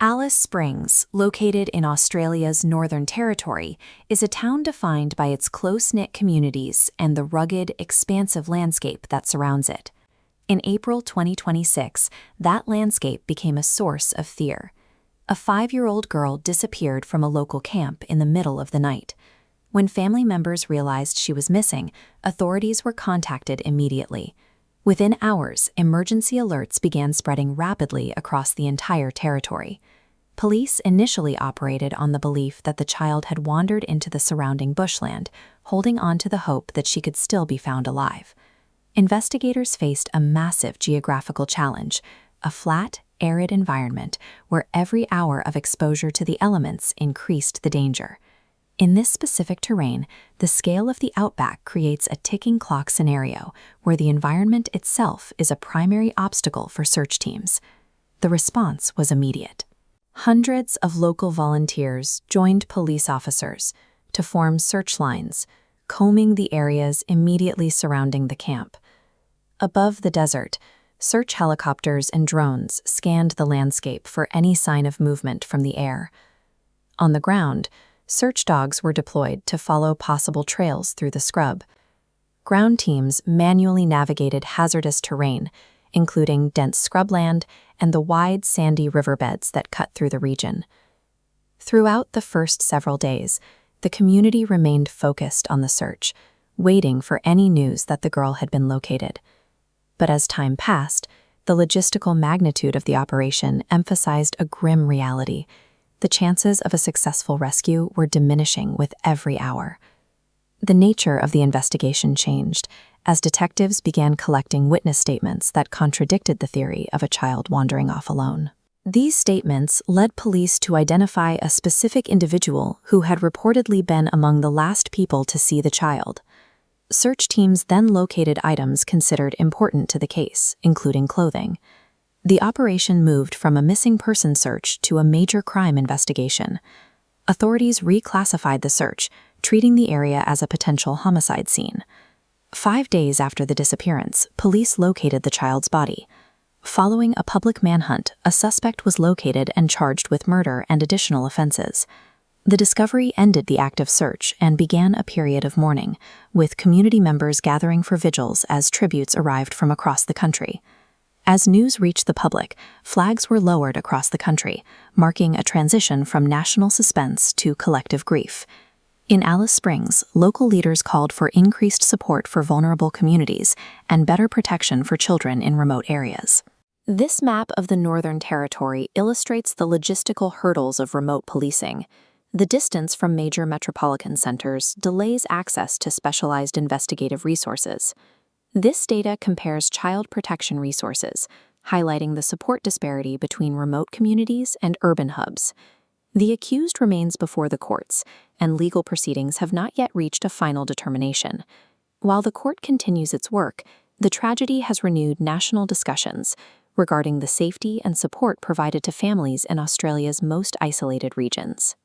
Alice Springs, located in Australia's Northern Territory, is a town defined by its close-knit communities and the rugged, expansive landscape that surrounds it. In April 2026, that landscape became a source of fear. A 5-year-old girl disappeared from a local camp in the middle of the night. When family members realized she was missing, authorities were contacted immediately. Within hours, emergency alerts began spreading rapidly across the entire territory. Police initially operated on the belief that the child had wandered into the surrounding bushland, holding on to the hope that she could still be found alive. Investigators faced a massive geographical challenge, a flat, arid environment where every hour of exposure to the elements increased the danger. In this specific terrain, the scale of the outback creates a ticking clock scenario where the environment itself is a primary obstacle for search teams. The response was immediate. Hundreds of local volunteers joined police officers to form search lines, combing the areas immediately surrounding the camp. Above the desert, search helicopters and drones scanned the landscape for any sign of movement from the air. On the ground, search dogs were deployed to follow possible trails through the scrub. Ground teams manually navigated hazardous terrain, including dense scrubland and the wide sandy riverbeds that cut through the region. Throughout the first several days, the community remained focused on the search, waiting for any news that the girl had been located. But as time passed, the logistical magnitude of the operation emphasized a grim reality. The chances of a successful rescue were diminishing with every hour. The nature of the investigation changed as detectives began collecting witness statements that contradicted the theory of a child wandering off alone. These statements led police to identify a specific individual who had reportedly been among the last people to see the child. Search teams then located items considered important to the case, including clothing. The operation moved from a missing person search to a major crime investigation. Authorities reclassified the search, treating the area as a potential homicide scene. 5 days after the disappearance, police located the child's body. Following a public manhunt, a suspect was located and charged with murder and additional offenses. The discovery ended the active search and began a period of mourning, with community members gathering for vigils as tributes arrived from across the country. As news reached the public, flags were lowered across the country, marking a transition from national suspense to collective grief. In Alice Springs, local leaders called for increased support for vulnerable communities and better protection for children in remote areas. This map of the Northern Territory illustrates the logistical hurdles of remote policing. The distance from major metropolitan centers delays access to specialized investigative resources. This data compares child protection resources, highlighting the support disparity between remote communities and urban hubs. The accused remains before the courts, and legal proceedings have not yet reached a final determination. While the court continues its work, the tragedy has renewed national discussions regarding the safety and support provided to families in Australia's most isolated regions.